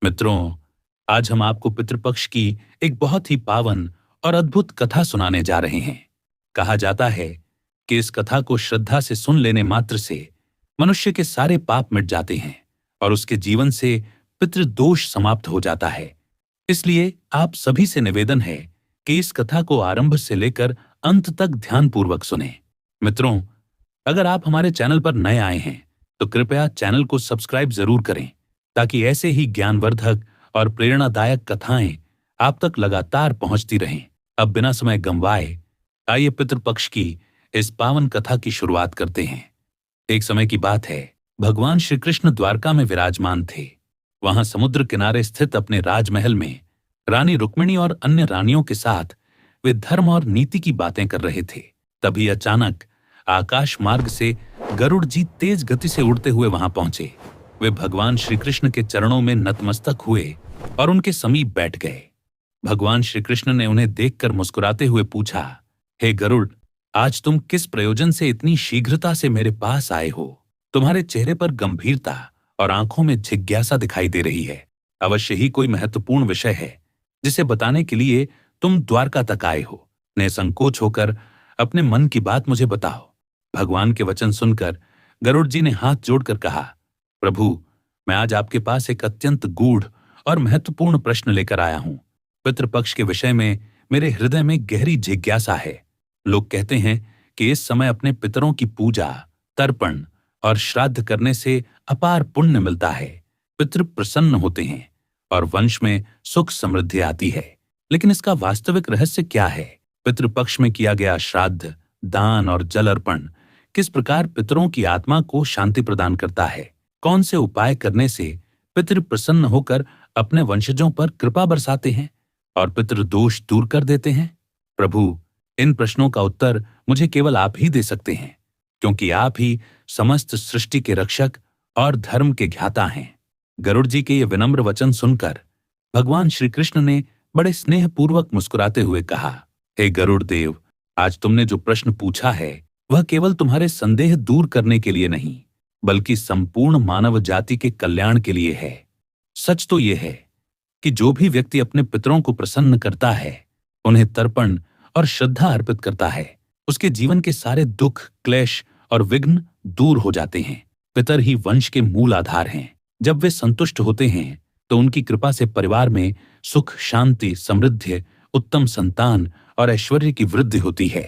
मित्रों, आज हम आपको पितृपक्ष की एक बहुत ही पावन और अद्भुत कथा सुनाने जा रहे हैं। कहा जाता है कि इस कथा को श्रद्धा से सुन लेने मात्र से मनुष्य के सारे पाप मिट जाते हैं और उसके जीवन से पितृदोष समाप्त हो जाता है। इसलिए आप सभी से निवेदन है कि इस कथा को आरंभ से लेकर अंत तक ध्यानपूर्वक सुनें। मित्रों, अगर आप हमारे चैनल पर नए आए हैं तो कृपया चैनल को सब्सक्राइब जरूर करें ताकि ऐसे ही ज्ञानवर्धक और प्रेरणादायक कथाएं आप तक लगातार पहुंचती रहें। अब बिना समय गंवाए आइए पितृपक्ष की इस पावन कथा की शुरुआत करते हैं। एक समय की बात है, भगवान श्री कृष्ण द्वारका में विराजमान थे। वहां समुद्र किनारे स्थित अपने राजमहल में रानी रुक्मिणी और अन्य रानियों के साथ वे धर्म और नीति की बातें कर रहे थे। तभी अचानक आकाश मार्ग से गरुड़ जी तेज गति से उड़ते हुए वहां पहुंचे। वे भगवान श्री कृष्ण के चरणों में नतमस्तक हुए और उनके समीप बैठ गए। भगवान श्री कृष्ण ने उन्हें देखकर मुस्कुराते हुए पूछा, हे गरुड़, आज तुम किस प्रयोजन से इतनी शीघ्रता से मेरे पास आए हो? तुम्हारे चेहरे पर गंभीरता और आंखों में जिज्ञासा दिखाई दे रही है। अवश्य ही कोई महत्वपूर्ण विषय है जिसे बताने के लिए तुम द्वारका तक आए हो। निसंकोच होकर अपने मन की बात मुझे बताओ। भगवान के वचन सुनकर गरुड़ जी ने हाथ जोड़कर कहा, प्रभु, मैं आज आपके पास एक अत्यंत गूढ़ और महत्वपूर्ण प्रश्न लेकर आया हूं। पितृपक्ष के विषय में मेरे हृदय में गहरी जिज्ञासा है। लोग कहते हैं कि इस समय अपने पितरों की पूजा, तर्पण और श्राद्ध करने से अपार पुण्य मिलता है। पितृ प्रसन्न होते हैं और वंश में सुख समृद्धि आती है। लेकिन इसका वास्तविक रहस्य क्या है? पितृपक्ष में किया गया श्राद्ध, दान और जल अर्पण किस प्रकार पितरों की आत्मा को शांति प्रदान करता है? कौन से उपाय करने से पितृ प्रसन्न होकर अपने वंशजों पर कृपा बरसाते हैं और पितृदोष दूर कर देते हैं? प्रभु, इन प्रश्नों का उत्तर मुझे केवल आप ही दे सकते हैं, क्योंकि आप ही समस्त सृष्टि के रक्षक और धर्म के ज्ञाता हैं। गरुड़ जी के ये विनम्र वचन सुनकर भगवान श्री कृष्ण ने बड़े स्नेहपूर्वक मुस्कुराते हुए कहा, हे गरुड़ देव, आज तुमने जो प्रश्न पूछा है वह केवल तुम्हारे संदेह दूर करने के लिए नहीं, बल्कि संपूर्ण मानव जाति के कल्याण के लिए है। सच तो यह है कि जो भी व्यक्ति अपने पितरों को प्रसन्न करता है, उन्हें तर्पण और श्रद्धा अर्पित करता है, उसके जीवन के सारे दुख, क्लेश और विघ्न दूर हो जाते हैं। पितर ही वंश के मूल आधार हैं। जब वे संतुष्ट होते हैं तो उनकी कृपा से परिवार में सुख, शांति, समृद्धि, उत्तम संतान और ऐश्वर्य की वृद्धि होती है।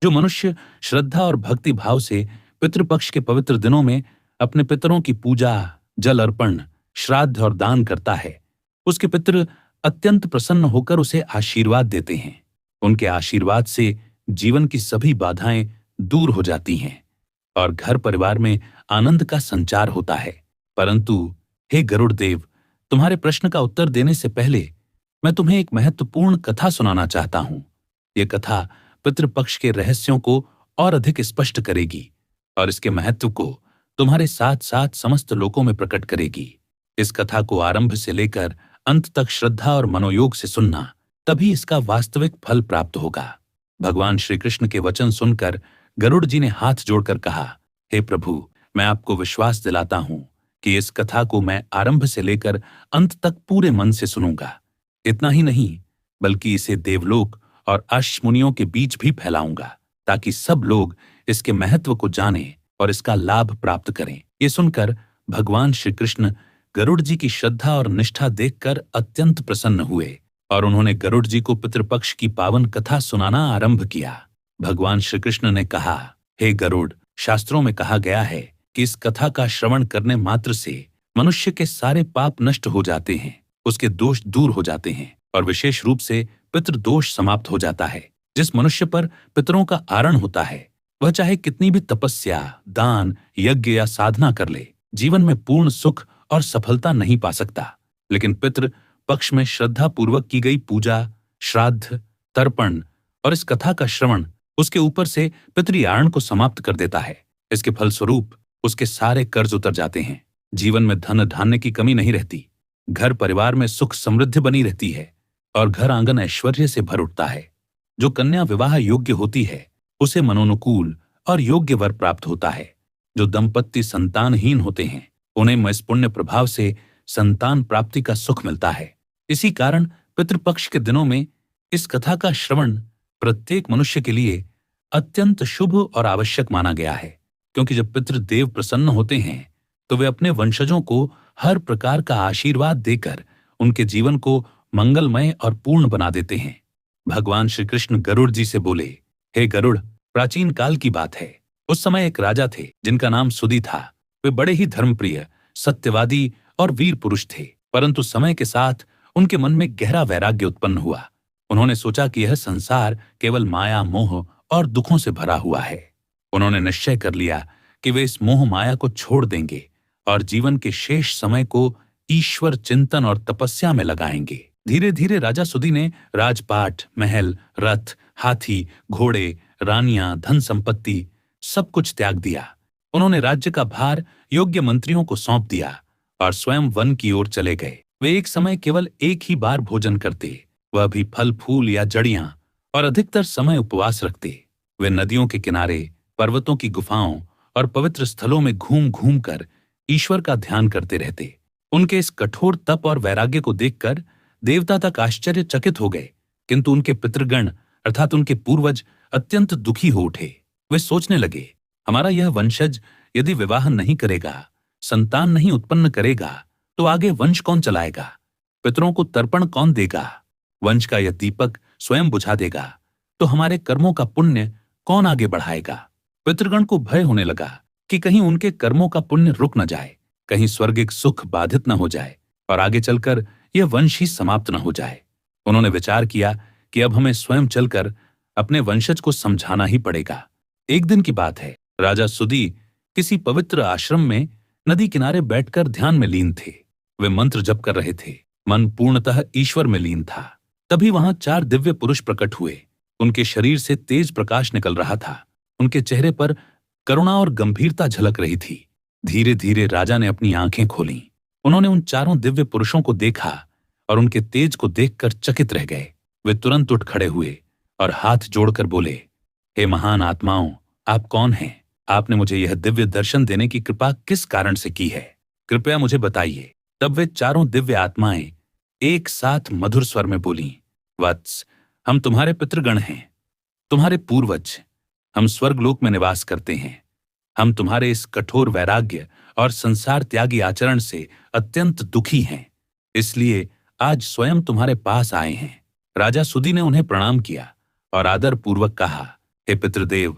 जो मनुष्य श्रद्धा और भक्ति भाव से पितृपक्ष के पवित्र दिनों में अपने पितरों की पूजा, जल अर्पण, श्राद्ध और दान करता है, उसके पितृ अत्यंत प्रसन्न होकर उसे आशीर्वाद देते हैं। उनके आशीर्वाद से जीवन की सभी बाधाएं दूर हो जाती हैं और घर परिवार में आनंद का संचार होता है। परंतु हे गरुड़ देव, तुम्हारे प्रश्न का उत्तर देने से पहले मैं तुम्हें एक महत्वपूर्ण कथा सुनाना चाहता हूं। यह कथा पितृपक्ष के रहस्यों को और अधिक स्पष्ट करेगी और इसके महत्व को तुम्हारे साथ साथ समस्त लोकों में प्रकट करेगी। इस कथा को आरंभ से लेकर अंत तक श्रद्धा और मनोयोग से सुनना, तभी इसका वास्तविक फल प्राप्त होगा। भगवान श्री कृष्ण के वचन सुनकर गरुड़ जी ने हाथ जोड़कर कहा, हे प्रभु, मैं आपको विश्वास दिलाता हूं कि इस कथा को मैं आरंभ से लेकर अंत तक पूरे मन से सुनूंगा। इतना ही नहीं, बल्कि इसे देवलोक और अर्श मुनियों के बीच भी फैलाऊंगा, ताकि सब लोग इसके महत्व को जानें और इसका लाभ प्राप्त करें। ये सुनकर भगवान श्री कृष्ण गरुड़ जी की श्रद्धा और निष्ठा देखकर अत्यंत प्रसन्न हुए और उन्होंने गरुड़ जी को पितृपक्ष की पावन कथा सुनाना आरंभ किया। भगवान श्री कृष्ण ने कहा, हे गरुड़, शास्त्रों में कहा गया है कि इस कथा का श्रवण करने मात्र से मनुष्य के सारे पाप नष्ट हो जाते हैं, उसके दोष दूर हो जाते हैं और विशेष रूप से पितृदोष समाप्त हो जाता है। जिस मनुष्य पर पितरों का आरण होता है, वह चाहे कितनी भी तपस्या, दान, यज्ञ या साधना कर ले, जीवन में पूर्ण सुख और सफलता नहीं पा सकता। लेकिन पितृ पक्ष में श्रद्धा पूर्वक की गई पूजा, श्राद्ध, तर्पण और इस कथा का श्रवण उसके ऊपर से पितृयारण को समाप्त कर देता है। इसके फलस्वरूप उसके सारे कर्ज उतर जाते हैं, जीवन में धन धान्य की कमी नहीं रहती, घर परिवार में सुख समृद्धि बनी रहती है और घर आंगन ऐश्वर्य से भर उठता है। जो कन्या विवाह योग्य होती है, उसे मनोनुकूल और योग्य वर प्राप्त होता है। जो दंपत्ति संतानहीन होते हैं, उन्हें इस पुण्य प्रभाव से संतान प्राप्ति का सुख मिलता है। इसी कारण पितृपक्ष के दिनों में इस कथा का श्रवण प्रत्येक मनुष्य के लिए अत्यंत शुभ और आवश्यक माना गया है, क्योंकि जब पितृदेव प्रसन्न होते हैं तो वे अपने वंशजों को हर प्रकार का आशीर्वाद देकर उनके जीवन को मंगलमय और पूर्ण बना देते हैं। भगवान श्री कृष्ण गरुड़ जी से बोले, हे गरुड़, प्राचीन काल की बात है। उस समय एक राजा थे जिनका नाम सुदी था। वे बड़े ही धर्मप्रिय, सत्यवादी और वीर पुरुष थे, परंतु समय के साथ उनके मन में गहरा वैराग्य उत्पन्न हुआ। उन्होंने सोचा कि यह संसार केवल माया, मोह और दुखों से भरा हुआ है। उन्होंने निश्चय कर लिया कि वे इस मोह माया को छोड़ देंगे और जीवन के शेष समय को ईश्वर चिंतन और तपस्या में लगाएंगे। धीरे धीरे राजा सुदी ने राजपाट, महल, रथ, हाथी, घोड़े, रानियां, धन संपत्ति सब कुछ त्याग दिया। उन्होंने राज्य का भार योग्य मंत्रियों को सौंप दिया और स्वयं वन की ओर चले गए। वे एक समय केवल एक ही बार भोजन करते, वह भी फल फूल या जड़ियां, और अधिकतर समय उपवास रखते। वे नदियों के किनारे, पर्वतों की गुफाओं और पवित्र स्थलों में घूम घूम कर ईश्वर का ध्यान करते रहते। उनके इस कठोर तप और वैराग्य को देखकर देवता तक आश्चर्यचकित हो गए, किंतु उनके पितृगण अर्थात उनके पूर्वज अत्यंत दुखी हो उठे। वे सोचने लगे, हमारा यह वंशज यदि विवाह नहीं करेगा, संतान नहीं उत्पन्न करेगा, तो आगे वंश कौन चलाएगा? पितरों को तर्पण कौन देगा? वंश का यह दीपक स्वयं बुझा देगा, तो हमारे कर्मों का पुण्य कौन आगे बढ़ाएगा? पितृगण को भय होने लगा कि कहीं उनके कर्मों का पुण्य रुक न जाए, कहीं स्वर्गिक सुख बाधित न हो जाए और आगे चलकर यह वंश ही समाप्त न हो जाए। उन्होंने विचार किया कि अब हमें स्वयं चलकर अपने वंशज को समझाना ही पड़ेगा। एक दिन की बात है, राजा सुदी किसी पवित्र आश्रम में नदी किनारे बैठकर ध्यान में लीन थे। वे मंत्र जप कर रहे थे, मन पूर्णतः ईश्वर में लीन था। तभी वहां 4 दिव्य पुरुष प्रकट हुए। उनके शरीर से तेज प्रकाश निकल रहा था। उनके चेहरे पर करुणा और गंभीरता झलक रही थी। धीरे धीरे राजा ने अपनी आंखें खोलीं। उन्होंने उन 4 दिव्य पुरुषों को देखा और उनके तेज को देखकर चकित रह गए। वे तुरंत उठ खड़े हुए और हाथ जोड़कर बोले, हे महान आत्माओं, आप कौन हैं? आपने मुझे यह दिव्य दर्शन देने की कृपा किस कारण से की है? कृपया मुझे बताइए। तब वे 4 दिव्य आत्माएं एक साथ मधुर स्वर में बोलीं, वत्स, हम तुम्हारे पितृगण हैं, तुम्हारे पूर्वज। हम स्वर्गलोक में निवास करते हैं। हम तुम्हारे इस कठोर वैराग्य और संसार त्यागी आचरण से अत्यंत दुखी हैं, इसलिए आज स्वयं तुम्हारे पास आए हैं। राजा सुदी ने उन्हें प्रणाम किया और आदर पूर्वक कहा, हे पितृदेव,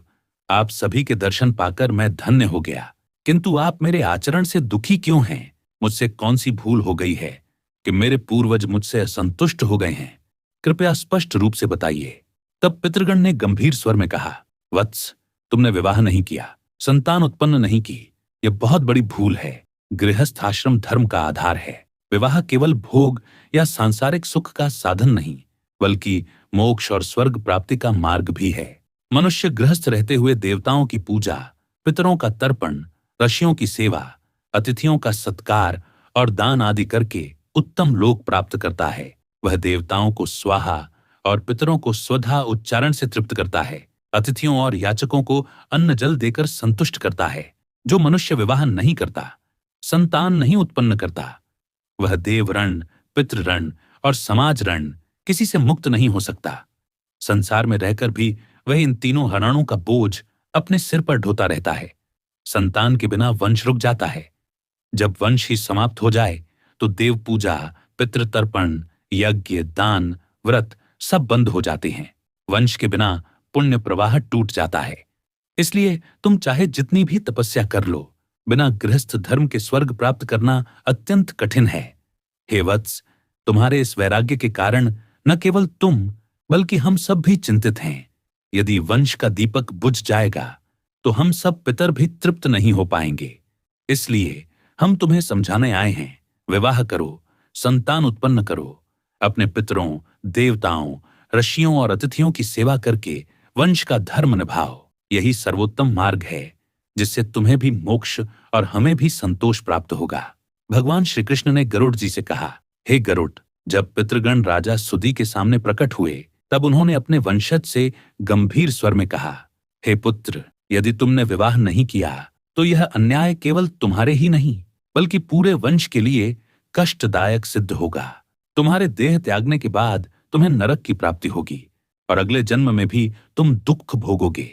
आप सभी के दर्शन पाकर मैं धन्य हो गया, किंतु आप मेरे आचरण से दुखी क्यों हैं? मुझसे कौन सी भूल हो गई है कि मेरे पूर्वज मुझसे असंतुष्ट हो गए हैं? कृपया स्पष्ट रूप से बताइए। तब पितृगण ने गंभीर स्वर में कहा, वत्स, तुमने विवाह नहीं किया, संतान उत्पन्न नहीं की, यह बहुत बड़ी भूल है। गृहस्थ आश्रम धर्म का आधार है। विवाह केवल भोग या सांसारिक सुख का साधन नहीं, बल्कि मोक्ष और स्वर्ग प्राप्ति का मार्ग भी है। मनुष्य गृहस्थ रहते हुए देवताओं की पूजा, पितरों का तर्पण, ऋषियों की सेवा, अतिथियों का सत्कार और दान आदि करके उत्तम लोक प्राप्त करता है। वह देवताओं को स्वाहा और पितरों को स्वधा उच्चारण से तृप्त करता है। अतिथियों और याचकों को अन्न जल देकर संतुष्ट करता है। जो मनुष्य विवाह नहीं करता, संतान नहीं उत्पन्न करता, वह देव ऋण, पितृ ऋण और समाज ऋण किसी से मुक्त नहीं हो सकता। संसार में रहकर भी वह इन तीनों ऋणों का बोझ अपने सिर पर ढोता रहता है। संतान के बिना वंश रुक जाता है। जब वंश ही समाप्त हो जाए तो देव पूजा, पितृतर्पण, यज्ञ, दान, व्रत सब बंद हो जाते हैं। वंश के बिना पुण्य प्रवाह टूट जाता है। इसलिए तुम चाहे जितनी भी तपस्या कर लो, बिना गृहस्थ धर्म के स्वर्ग प्राप्त करना अत्यंत कठिन है। हे वत्स, तुम्हारे इस वैराग्य के कारण न केवल तुम बल्कि हम सब भी चिंतित हैं। यदि वंश का दीपक बुझ जाएगा तो हम सब पितर भी तृप्त नहीं हो पाएंगे। इसलिए हम तुम्हें समझाने आए हैं, विवाह करो, संतान उत्पन्न करो, अपने पितरों, देवताओं, ऋषियों और अतिथियों की सेवा करके वंश का धर्म निभाओ। यही सर्वोत्तम मार्ग है जिससे तुम्हें भी मोक्ष और हमें भी संतोष प्राप्त होगा। भगवान श्री कृष्ण ने गरुड़ जी से कहा, हे गरुड़, जब पितृगण राजा सुदी के सामने प्रकट हुए तब उन्होंने अपने वंशज से गंभीर स्वर में कहा, हे पुत्र, यदि तुमने विवाह नहीं किया तो यह अन्याय केवल तुम्हारे ही नहीं बल्कि पूरे वंश के लिए कष्टदायक सिद्ध होगा। तुम्हारे देह त्यागने के बाद तुम्हें नरक की प्राप्ति होगी और अगले जन्म में भी तुम दुख भोगोगे।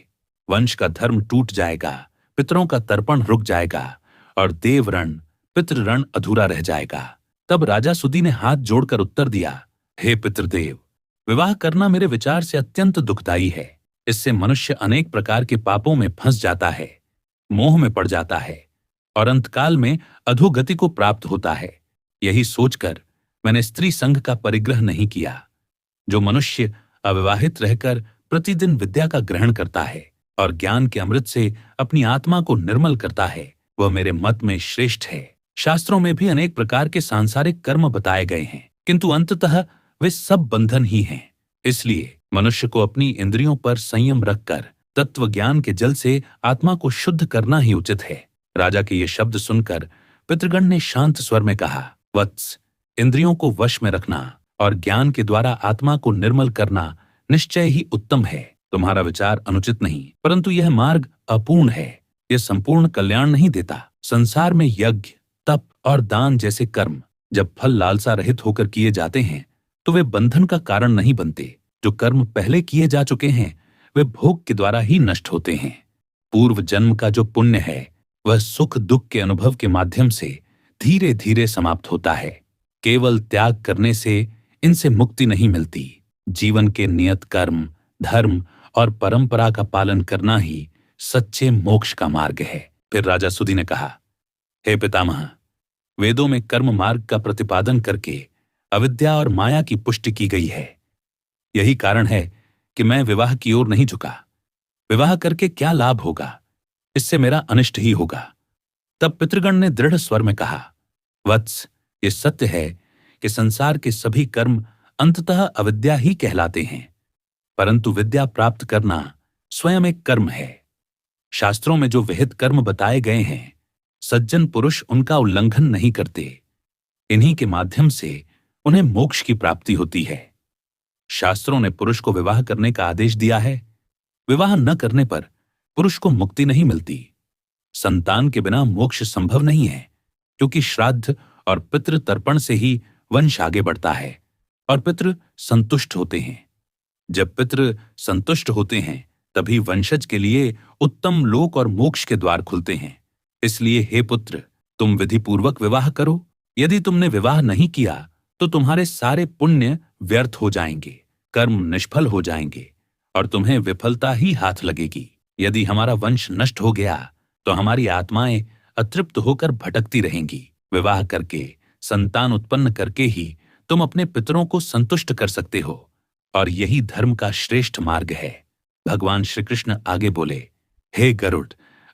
वंश का धर्म टूट जाएगा, पितरों का तर्पण रुक जाएगा और देवरण पितृऋण अधूरा रह जाएगा। तब राजा सुदी ने हाथ जोड़कर उत्तर दिया, हे पितृदेव, विवाह करना मेरे विचार से अत्यंत दुखदायी है। इससे मनुष्य अनेक प्रकार के पापों में फंस जाता है, मोह में पड़ जाता है और अंतकाल में अधोगति को प्राप्त होता है। यही सोचकर मैंने स्त्री संघ का परिग्रह नहीं किया। जो मनुष्य अविवाहित रहकर प्रतिदिन विद्या का ग्रहण करता है और ज्ञान के अमृत से अपनी आत्मा को निर्मल करता है, वह मेरे मत में श्रेष्ठ है। शास्त्रों में भी अनेक प्रकार के सांसारिक कर्म बताए गए हैं, किंतु अंततः वे सब बंधन ही हैं। इसलिए मनुष्य को अपनी इंद्रियों पर संयम रखकर तत्व ज्ञान के जल से आत्मा को शुद्ध करना ही उचित है। राजा के ये शब्द सुनकर पितृगण ने शांत स्वर में कहा, वत्स, इंद्रियों को वश में रखना और ज्ञान के द्वारा आत्मा को निर्मल करना निश्चय ही उत्तम है। तुम्हारा विचार अनुचित नहीं, परंतु यह मार्ग अपूर्ण है। यह संपूर्ण कल्याण नहीं देता। संसार में यज्ञ, तप और दान जैसे कर्म जब फल लालसा रहित होकर किए जाते हैं तो वे बंधन का कारण नहीं बनते। जो कर्म पहले किए जा चुके हैं वे भोग के द्वारा ही नष्ट होते हैं। पूर्व जन्म का जो पुण्य है वह सुख दुख के अनुभव के माध्यम से धीरे धीरे समाप्त होता है। केवल त्याग करने से इनसे मुक्ति नहीं मिलती। जीवन के नियत कर्म, धर्म और परंपरा का पालन करना ही सच्चे मोक्ष का मार्ग है। फिर राजा सुदी ने कहा, हे पितामह, वेदों में कर्म मार्ग का प्रतिपादन करके अविद्या और माया की पुष्टि की गई है। यही कारण है कि मैं विवाह की ओर नहीं झुका। विवाह करके क्या लाभ होगा, इससे मेरा अनिष्ट ही होगा। तब पितृगण ने दृढ़ स्वर में कहा, वत्स, ये सत्य है कि संसार के सभी कर्म अंततः अविद्या ही कहलाते हैं, परंतु विद्या प्राप्त करना स्वयं एक कर्म है। शास्त्रों में जो विहित कर्म बताए गए हैं, सज्जन पुरुष उनका उल्लंघन नहीं करते। इन्हीं के माध्यम से उन्हें मोक्ष की प्राप्ति होती है। शास्त्रों ने पुरुष को विवाह करने का आदेश दिया है। विवाह न करने पर पुरुष को मुक्ति नहीं मिलती। संतान के बिना मोक्ष संभव नहीं है, क्योंकि श्राद्ध और पितृ तर्पण से ही वंश आगे बढ़ता है और पितृ संतुष्ट होते हैं। जब पितृ संतुष्ट होते हैं तभी वंशज के लिए उत्तम लोक और मोक्ष के द्वार खुलते हैं। इसलिए हे पुत्र, तुम विधिपूर्वक विवाह करो। यदि तुमने विवाह नहीं किया तो तुम्हारे सारे पुण्य व्यर्थ हो जाएंगे, कर्म निष्फल हो जाएंगे और तुम्हें विफलता ही हाथ लगेगी। यदि हमारा वंश नष्ट हो गया तो हमारी आत्माएं अतृप्त होकर भटकती रहेंगी। विवाह करके, संतान उत्पन्न करके ही तुम अपने पितरों को संतुष्ट कर सकते हो और यही धर्म का श्रेष्ठ मार्ग है। भगवान श्री कृष्ण आगे बोले, हे गरुड़,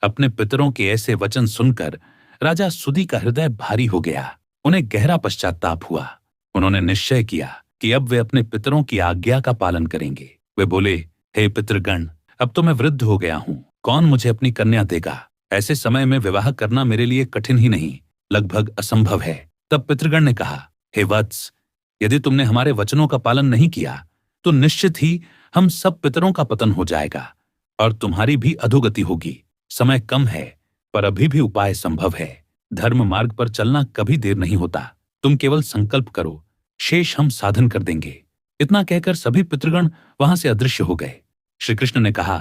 अपने पितरों के ऐसे वचन सुनकर राजा सुदी का हृदय भारी हो गया। उन्हें गहरा पश्चाताप हुआ। उन्होंने निश्चय किया कि अब वे अपने पितरों की आज्ञा का पालन करेंगे। वे बोले, हे पितृगण, अब तो मैं वृद्ध हो गया हूं, कौन मुझे अपनी कन्या देगा? ऐसे समय में विवाह करना मेरे लिए कठिन ही नहीं, लगभग असंभव है। तब पितृगण ने कहा, हे वत्स, यदि तुमने हमारे वचनों का पालन नहीं किया तो निश्चित ही हम सब पितरों का पतन हो जाएगा और तुम्हारी भी अधोगति होगी। समय कम है, पर अभी भी उपाय संभव है। धर्म मार्ग पर चलना कभी देर नहीं होता। तुम केवल संकल्प करो, शेष हम साधन कर देंगे। इतना कहकर सभी पितृगण वहां से अदृश्य हो गए। श्री कृष्ण ने कहा,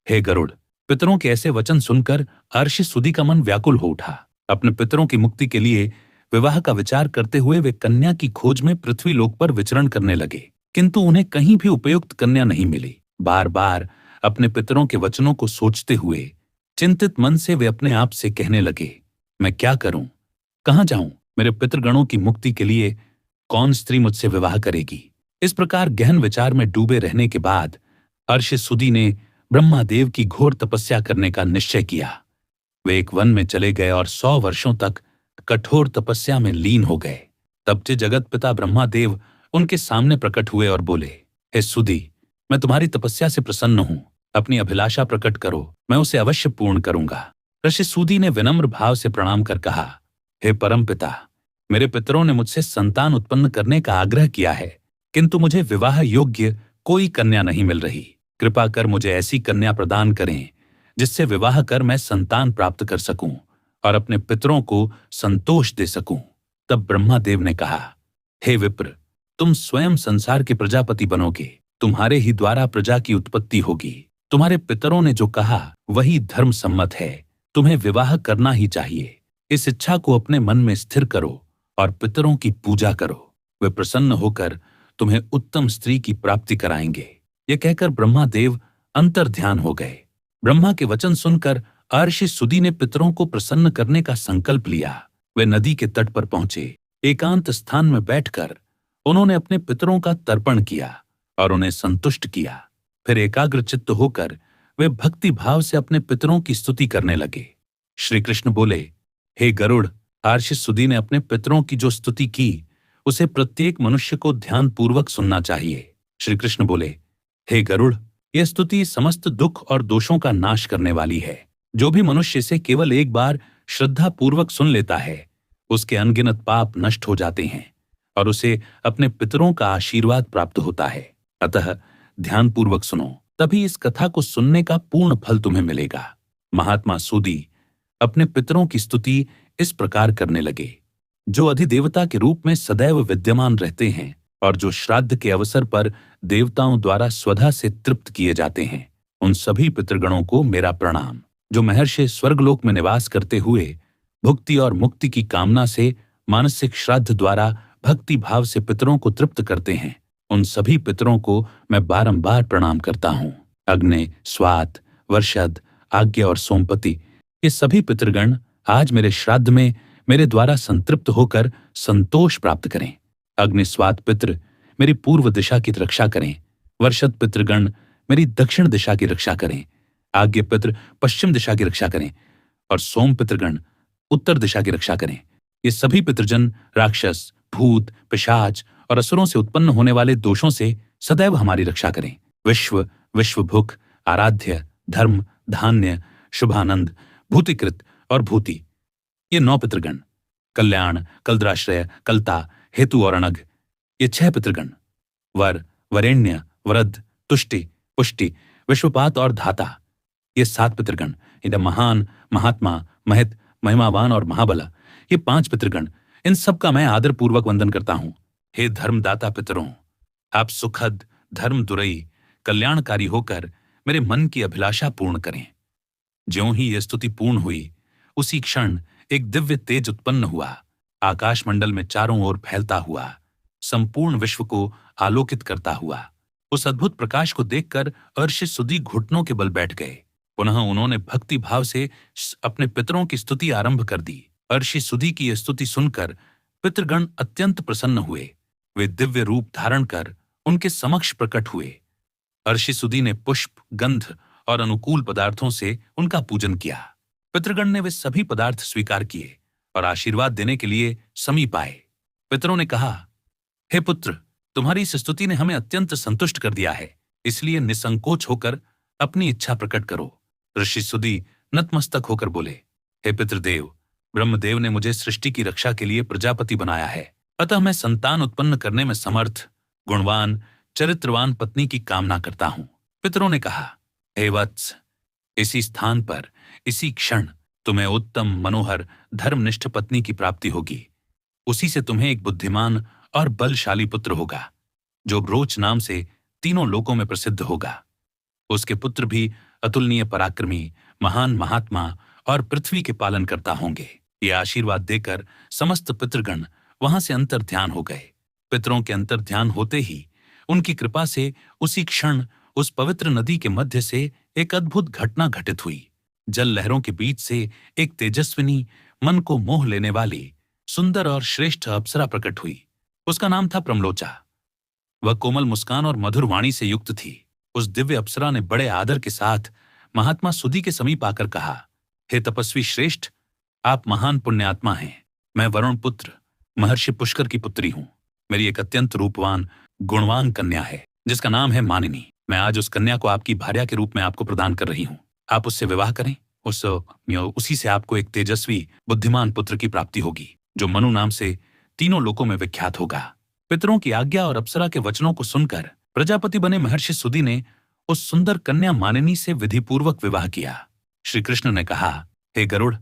हे गरुड़, पितरों के ऐसे वचन सुनकर अर्षि सुदी का मन व्याकुल हो उठा। अपने पितरों की मुक्ति के लिए विवाह का विचार करते हुए वे कन्या की खोज में पृथ्वी लोक पर विचरण करने लगे, किंतु उन्हें कहीं भी उपयुक्त कन्या नहीं मिली। बार बार अपने पितरों के वचनों को सोचते हुए चिंतित मन से वे अपने आप से कहने लगे, मैं क्या करूं, कहां जाऊं? मेरे पितृगणों की मुक्ति के लिए कौन स्त्री मुझसे विवाह करेगी? इस प्रकार गहन विचार में डूबे रहने के बाद अर्षि सुदी ने ब्रह्मादेव की घोर तपस्या करने का निश्चय किया। वे एक वन में चले गए और 100 वर्षों तक कठोर तपस्या में लीन हो गए। तब से जगत पिता ब्रह्मादेव उनके सामने प्रकट हुए और बोले, हे सुदी, मैं तुम्हारी तपस्या से प्रसन्न हूं। अपनी अभिलाषा प्रकट करो, मैं उसे अवश्य पूर्ण करूंगा। ऋषि सूदी ने विनम्र भाव से प्रणाम कर कहा, हे परमपिता, मेरे पितरों ने मुझसे संतान उत्पन्न करने का आग्रह किया है, किंतु मुझे विवाह योग्य कोई कन्या नहीं मिल रही। कृपा कर मुझे ऐसी कन्या प्रदान करें जिससे विवाह कर मैं संतान प्राप्त कर सकूं और अपने पितरों को संतोष दे सकूं। तब ब्रह्मादेव ने कहा, हे विप्र, तुम स्वयं संसार के प्रजापति बनोगे, तुम्हारे ही द्वारा प्रजा की उत्पत्ति होगी। तुम्हारे पितरों ने जो कहा वही धर्म सम्मत है, तुम्हें विवाह करना ही चाहिए। इस इच्छा को अपने मन में स्थिर करो और पितरों की पूजा करो, वे प्रसन्न होकर तुम्हें उत्तम स्त्री की प्राप्ति कराएंगे। ये कहकर ब्रह्मादेव अंतर्ध्यान हो गए। ब्रह्मा के वचन सुनकर अर्षि सुदी ने पितरों को प्रसन्न करने का संकल्प लिया। वे नदी के तट पर पहुंचे। एकांत स्थान में बैठकर उन्होंने अपने पितरों का तर्पण किया और उन्हें संतुष्ट किया। फिर एकाग्रचित्त होकर वे भक्ति भाव से अपने पितरों की स्तुति करने लगे। श्री कृष्ण बोले, हे गरुड़, अर्षि सुदी ने अपने पितरों की जो स्तुति की उसे प्रत्येक मनुष्य को ध्यानपूर्वक सुनना चाहिए। श्री कृष्ण बोले, हे गरुड़, यह स्तुति समस्त दुख और दोषों का नाश करने वाली है। जो भी मनुष्य इसे केवल एक बार श्रद्धापूर्वक सुन लेता है, उसके अनगिनत पाप नष्ट हो जाते हैं और उसे अपने पितरों का आशीर्वाद प्राप्त होता है। अतः ध्यानपूर्वक सुनो, तभी इस कथा को सुनने का पूर्ण फल तुम्हें मिलेगा। महात्मा सूदी अपने पितरों की स्तुति इस प्रकार करने लगे। जो अधिदेवता के रूप में सदैव विद्यमान रहते हैं और जो श्राद्ध के अवसर पर देवताओं द्वारा स्वधा से तृप्त किए जाते हैं, उन सभी पितृगणों को मेरा प्रणाम। जो महर्षि स्वर्गलोक में निवास करते हुए भुक्ति और मुक्ति की कामना से मानसिक श्राद्ध द्वारा भक्ति भाव से पितरों को तृप्त करते हैं, उन सभी पितरों को मैं बारंबार प्रणाम करता हूँ। अग्नि, स्वात, वर्षद, आज्ञा और सोमपति, ये सभी पितृगण आज मेरे श्राद्ध में मेरे द्वारा संतृप्त होकर संतोष प्राप्त करें। अग्निस्वात पितृ मेरी पूर्व दिशा की रक्षा करें। वर्षद पितृगण मेरी दक्षिण दिशा की रक्षा करें। आज्ञा पितृ पश्चिम दिशा की रक्षा करें और सोम पितृगण उत्तर दिशा की रक्षा करें। ये सभी पितृजन राक्षस, भूत, पिशाच और असुरों से उत्पन्न होने वाले दोषों से सदैव हमारी रक्षा करें। विश्व, विश्वभुक, आराध्य, धर्म, धान्य, शुभानंद, भूतिकृत और भूति, ये 9 पितृगण। कल्याण, कल्द्राश्रय, कलता, हेतु और अनग, ये 6 पितृगण। वर, वरेण्य, वरद, तुष्टि, पुष्टि, विश्वपात और धाता, ये 7 पितृगण। इधर महान, महात्मा, महित, महिमावान और महाबल, ये 5 पितृगण। इन सब का मैं आदरपूर्वक वंदन करता हूं। हे धर्मदाता पितरों, आप सुखद, धर्म दुरई, कल्याणकारी होकर मेरे मन की अभिलाषा पूर्ण करें। ज्यों ही यह स्तुति पूर्ण हुई, उसी क्षण एक दिव्य तेज उत्पन्न हुआ। आकाश मंडल में चारों ओर फैलता हुआ, संपूर्ण विश्व को आलोकित करता हुआ। उस अद्भुत प्रकाश को देखकर अर्षि सुदी घुटनों के बल बैठ गए। पुनः उन्होंने भक्ति भाव से अपने पितरों की स्तुति आरंभ कर दी। अर्षि सुदी की यह स्तुति सुनकर पितृगण अत्यंत प्रसन्न हुए। वे दिव्य रूप धारण कर उनके समक्ष प्रकट हुए। अर्षि सुदी ने पुष्प, गंध और अनुकूल पदार्थों से उनका पूजन किया। पितृगण ने वे सभी पदार्थ स्वीकार किए और आशीर्वाद देने के लिए समीप आए। पितरों ने कहा, हे पुत्र, तुम्हारी इस स्तुति ने हमें अत्यंत संतुष्ट कर दिया है, इसलिए निसंकोच होकर अपनी इच्छा प्रकट करो। ऋषि सुदी नतमस्तक होकर बोले, हे पितृदेव, ब्रह्मदेव ने मुझे सृष्टि की रक्षा के लिए प्रजापति बनाया है, अतः मैं संतान उत्पन्न करने में समर्थ, गुणवान, चरित्रवान पत्नी की कामना करता हूं। पितरों ने कहा, हे वत्स, इसी स्थान पर इसी क्षण तुम्हें उत्तम, मनोहर, धर्मनिष्ठ पत्नी की प्राप्ति होगी। उसी से तुम्हें एक बुद्धिमान और बलशाली पुत्र होगा, जो रोच नाम से तीनों लोकों में प्रसिद्ध होगा। उसके पुत्र भी अतुलनीय पराक्रमी, महान महात्मा और पृथ्वी के पालन करता होंगे। ये आशीर्वाद देकर समस्त पितृगण वहां से अंतर्ध्यान हो गए। पितरों के अंतर्ध्यान होते ही उनकी कृपा से उसी क्षण उस पवित्र नदी के मध्य से एक अद्भुत घटना घटित हुई। जल लहरों के बीच से एक तेजस्विनी, मन को मोह लेने वाली, सुंदर और श्रेष्ठ अप्सरा प्रकट हुई। उसका नाम था प्रमलोचा। वह कोमल मुस्कान और मधुर वाणी से युक्त थी। उस दिव्य अप्सरा ने बड़े आदर के साथ महात्मा सुदी के समीप आकर कहा, हे तपस्वी श्रेष्ठ, आप महान पुण्यात्मा हैं। मैं वरुण पुत्र महर्षि पुष्कर की पुत्री हूं। मेरी एक अत्यंत रूपवान, गुणवान कन्या है, जिसका नाम है मानिनी। मैं आज उस कन्या को आपकी भार्या के रूप में आपको प्रदान कर रही हूं। आप उससे विवाह करें। उसी से आपको एक तेजस्वी, बुद्धिमान पुत्र की प्राप्ति होगी, जो मनु नाम से तीनों लोकों में विख्यात होगा। पितरों की आज्ञा और अप्सरा के वचनों को सुनकर प्रजापति बने महर्षि सुदी ने उस सुंदर कन्या मानिनी से विधिपूर्वक विवाह किया। श्री कृष्ण ने कहा, हे गरुड़,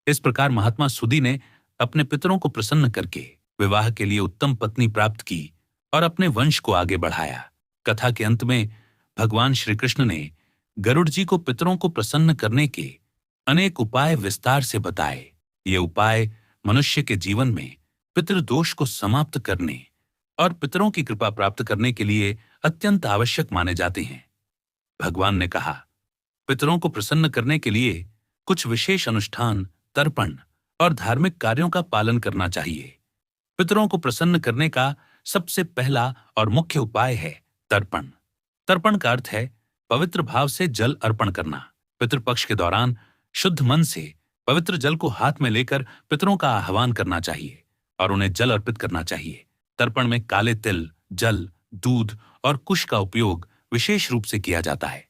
इस प्रकार महात्मा सुदी ने अपने पितरों को प्रसन्न करके विवाह के लिए उत्तम पत्नी प्राप्त की और अपने वंश को आगे बढ़ाया। कथा के अंत में भगवान श्री कृष्ण ने गरुड़ जी को पितरों को प्रसन्न करने के अनेक उपाय विस्तार से बताए। ये उपाय मनुष्य के जीवन में पितृदोष को समाप्त करने और पितरों की कृपा प्राप्त करने के लिए अत्यंत आवश्यक माने जाते हैं। भगवान ने कहा, पितरों को प्रसन्न करने के लिए कुछ विशेष अनुष्ठान, तर्पण और धार्मिक कार्यों का पालन करना चाहिए। पितरों को प्रसन्न करने का सबसे पहला और मुख्य उपाय है तर्पण। तर्पण का अर्थ है पवित्र भाव से जल अर्पण करना। पितृपक्ष के दौरान शुद्ध मन से पवित्र जल को हाथ में लेकर पितरों का आह्वान करना चाहिए और उन्हें जल अर्पित करना चाहिए। तर्पण में काले तिल, जल, दूध और कुश का उपयोग विशेष रूप से किया जाता है।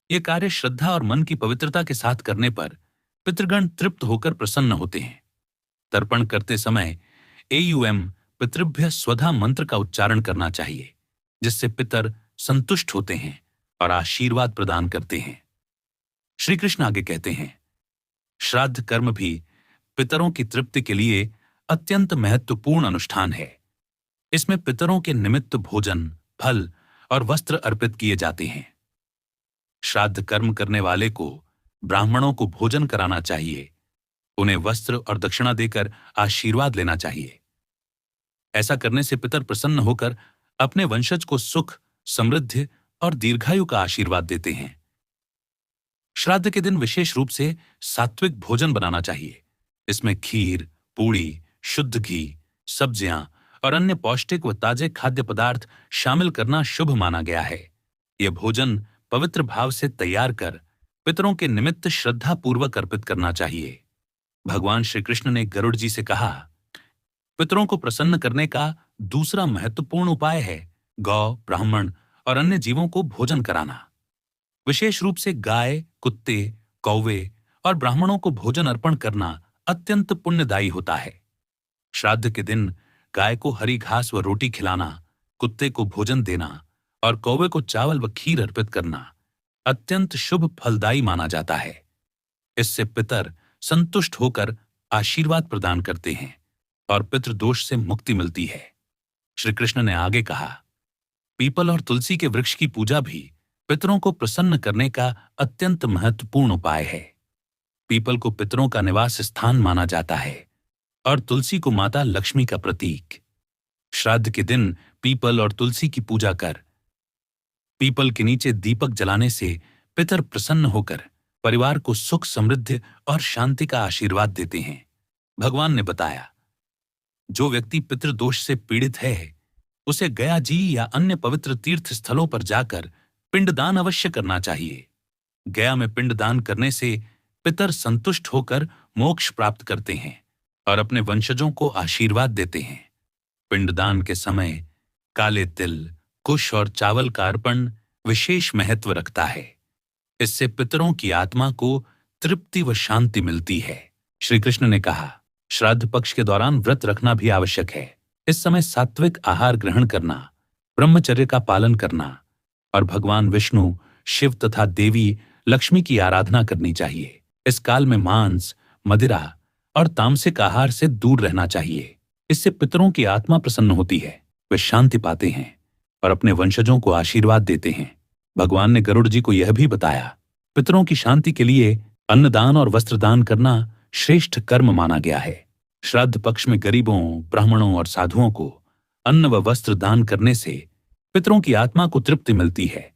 यह कार्य श्रद्धा और मन की पवित्रता के साथ करने पर पितृगण तृप्त होकर प्रसन्न होते हैं। तर्पण करते समय एयुएम पितृभ्य स्वधा मंत्र का उच्चारण करना चाहिए, जिससे पितर संतुष्ट होते हैं और आशीर्वाद प्रदान करते हैं। श्री कृष्ण आगे कहते हैं, श्राद्ध कर्म भी पितरों की तृप्ति के लिए अत्यंत महत्वपूर्ण अनुष्ठान है। इसमें पितरों के निमित्त भोजन, फल और वस्त्र अर्पित किए जाते हैं। श्राद्ध कर्म करने वाले को ब्राह्मणों को भोजन कराना चाहिए, उन्हें वस्त्र और दक्षिणा देकर आशीर्वाद लेना चाहिए। ऐसा करने से पितर प्रसन्न होकर अपने वंशज को सुख, समृद्धि और दीर्घायु का आशीर्वाद देते हैं। श्राद्ध के दिन विशेष रूप से सात्विक भोजन बनाना चाहिए। इसमें खीर, पूड़ी, शुद्ध घी, सब्जियां और अन्य पौष्टिक व ताजे खाद्य पदार्थ शामिल करना शुभ माना गया है। यह भोजन पवित्र भाव से तैयार कर पितरों के निमित्त श्रद्धा पूर्वक अर्पित करना चाहिए। भगवान श्री कृष्ण ने गरुड़ जी से कहा, पितरों को प्रसन्न करने का दूसरा महत्वपूर्ण उपाय है गौ, ब्राह्मण और अन्य जीवों को भोजन कराना। विशेष रूप से गाय, कुत्ते, कौवे और ब्राह्मणों को भोजन अर्पण करना अत्यंत पुण्यदायी होता है। श्राद्ध के दिन गाय को हरी घास व रोटी खिलाना, कुत्ते को भोजन देना और कौवे को चावल व खीर अर्पित करना अत्यंत शुभ फलदायी माना जाता है। इससे पितर संतुष्ट होकर आशीर्वाद प्रदान करते हैं और पितृदोष से मुक्ति मिलती है। श्री कृष्ण ने आगे कहा, पीपल और तुलसी के वृक्ष की पूजा भी पितरों को प्रसन्न करने का अत्यंत महत्वपूर्ण उपाय है। पीपल को पितरों का निवास स्थान माना जाता है और तुलसी को माता लक्ष्मी का प्रतीक। श्राद्ध के दिन पीपल और तुलसी की पूजा कर पीपल के नीचे दीपक जलाने से पितर प्रसन्न होकर परिवार को सुख, समृद्धि और शांति का आशीर्वाद देते हैं। भगवान ने बताया, जो व्यक्ति पितृदोष से पीड़ित है उसे गया जी या अन्य पवित्र तीर्थ स्थलों पर जाकर पिंडदान अवश्य करना चाहिए। गया में पिंडदान करने से पितर संतुष्ट होकर मोक्ष प्राप्त करते हैं और अपने वंशजों को आशीर्वाद देते हैं। पिंडदान के समय काले तिल, कुश और चावल का अर्पण विशेष महत्व रखता है। इससे पितरों की आत्मा को तृप्ति व शांति मिलती है। श्री कृष्ण ने कहा, श्राद्ध पक्ष के दौरान व्रत रखना भी आवश्यक है। इस समय सात्विक आहार ग्रहण करना, ब्रह्मचर्य का पालन करना और भगवान विष्णु, शिव तथा देवी लक्ष्मी की आराधना करनी चाहिए। इस काल में मांस, मदिरा और तामसिक आहार से दूर रहना चाहिए। इससे पितरों की आत्मा प्रसन्न होती है, वे शांति पाते हैं और अपने वंशजों को आशीर्वाद देते हैं। भगवान ने गरुड़ जी को यह भी बताया, पितरों की शांति के लिए अन्नदान और वस्त्रदान करना श्रेष्ठ कर्म माना गया है। श्राद्ध पक्ष में गरीबों, ब्राह्मणों और साधुओं को अन्न व वस्त्र दान करने से पितरों की आत्मा को तृप्ति मिलती है,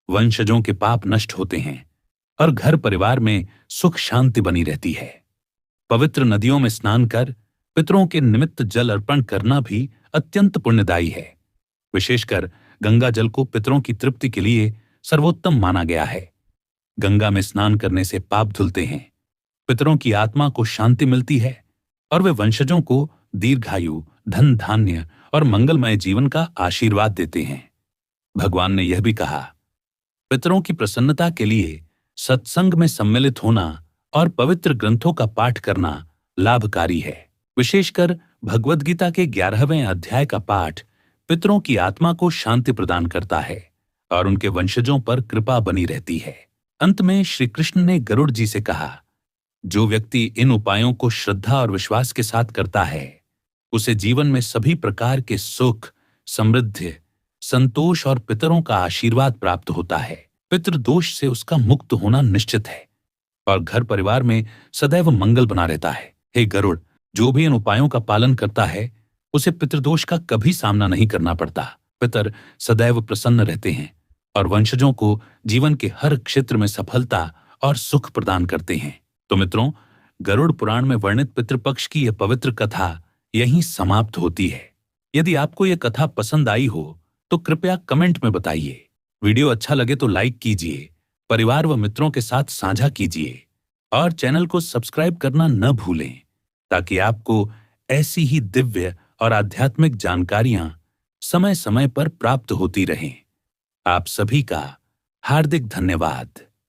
वंशजों के पाप नष्ट होते हैं और घर परिवार में सुख शांति बनी रहती है। पवित्र नदियों में स्नान कर पितरों के निमित्त जल अर्पण करना भी अत्यंत पुण्यदायी है। विशेषकर गंगा जल को पितरों की तृप्ति के लिए सर्वोत्तम माना गया है। गंगा में स्नान करने से पाप धुलते हैं, पितरों की आत्मा को शांति मिलती है और वे वंशजों को दीर्घायु, धन धान्य और मंगलमय जीवन का आशीर्वाद देते हैं। भगवान ने यह भी कहा, पितरों की प्रसन्नता के लिए सत्संग में सम्मिलित होना और पवित्र ग्रंथों का पाठ करना लाभकारी है। विशेषकर भगवद गीता के 11वें अध्याय का पाठ पितरों की आत्मा को शांति प्रदान करता है और उनके वंशजों पर कृपा बनी रहती है। अंत में श्री कृष्ण ने गरुड़ जी से कहा, जो व्यक्ति इन उपायों को श्रद्धा और विश्वास के साथ करता है, उसे जीवन में सभी प्रकार के सुख, समृद्धि, संतोष और पितरों का आशीर्वाद प्राप्त होता है। पितृदोष से उसका मुक्त होना निश्चित है और घर परिवार में सदैव मंगल बना रहता है। हे गरुड़, जो भी इन उपायों का पालन करता है, उसे पितृदोष का कभी सामना नहीं करना पड़ता। पितर सदैव प्रसन्न रहते हैं और वंशजों को जीवन के हर क्षेत्र में सफलता और सुख प्रदान करते हैं। तो मित्रों, गरुड़ पुराण में वर्णित पितृपक्ष की यह पवित्र कथा यहीं समाप्त होती है। यदि आपको यह कथा पसंद आई हो तो कृपया कमेंट में बताइए। वीडियो अच्छा लगे तो लाइक कीजिए, परिवार व मित्रों के साथ साझा कीजिए और चैनल को सब्सक्राइब करना न भूलें, ताकि आपको ऐसी ही दिव्य और आध्यात्मिक जानकारियां समय समय पर प्राप्त होती रहें। आप सभी का हार्दिक धन्यवाद।